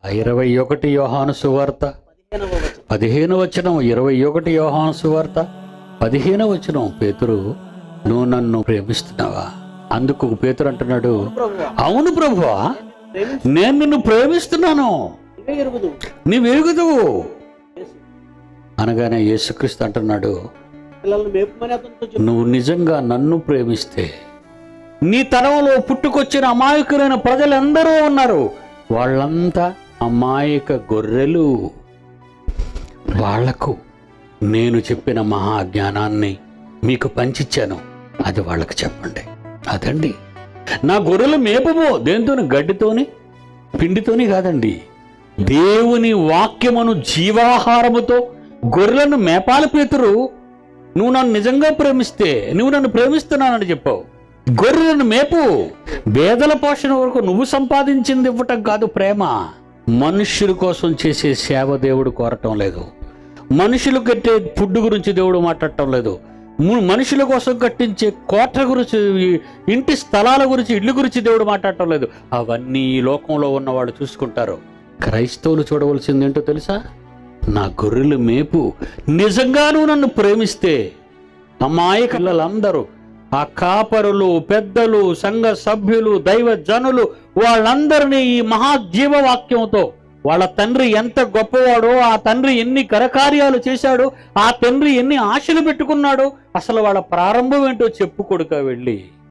21 యోహాను సువార్త 15వ వచనం. 21 యోహాను సువార్త 15వ వచనం. పేతురు, నువ్వు నన్ను ప్రేమిస్తున్నావా? అందుకు పేతురు అంటున్నాడు, అవును ప్రభువా, నేను నిన్ను ప్రేమిస్తున్నాను, నీవెరుగుదువు అనగానే యేసుక్రీస్తు అంటున్నాడు, నువ్వు నిజంగా నన్ను ప్రేమిస్తే నీ తరంలో పుట్టుకొచ్చిన అమాయకులైన ప్రజలందరూ ఉన్నారు, వాళ్ళంతా అమాయక గొర్రెలు. వాళ్లకు నేను చెప్పిన మహాజ్ఞానాన్ని మీకు పంచిచ్చాను, అది వాళ్ళకి చెప్పండి. అదండి నా గొర్రెల మేపము. దేంతోని? గడ్డితోని, పిండితోని కాదండి, దేవుని వాక్యమును జీవాహారముతో గొర్రెలను మేపాలి. పేతురు, నువ్వు నన్ను నిజంగా ప్రేమిస్తే నువ్వు నన్ను ప్రేమిస్తున్నానని చెప్పావు. గొర్రెలను మేపు. పేదల పోషణ వరకు నువ్వు సంపాదించింది ఇవ్వటం కాదు ప్రేమ. మనుష్యుల కోసం చేసే సేవ దేవుడు కోరటం లేదు. మనుషులు కట్టే ఫుడ్ గురించి దేవుడు మాట్లాడటం లేదు. మనుషుల కోసం కట్టించే కోట గురించి, ఇంటి స్థలాల గురించి, ఇల్లు గురించి దేవుడు మాట్లాడటం లేదు. అవన్నీ ఈ లోకంలో ఉన్నవాళ్ళు చూసుకుంటారు. క్రైస్తవులు చూడవలసింది ఏంటో తెలుసా? నా గొర్రెలు మేపు. నిజంగా నువ్వు నన్ను ప్రేమిస్తే అమాయక పిల్లలందరూ, ఆ కాపరులు, పెద్దలు, సంఘ సభ్యులు, దైవ జనులు, వాళ్ళందరినీ ఈ మహాజీవవాక్యంతో, వాళ్ళ తండ్రి ఎంత గొప్పవాడో, ఆ తండ్రి ఎన్ని కరకార్యాలు చేశాడో, ఆ తండ్రి ఎన్ని ఆశలు పెట్టుకున్నాడో, అసలు వాళ్ళ ప్రారంభం ఏంటో చెప్పు కొడుక వెళ్ళి.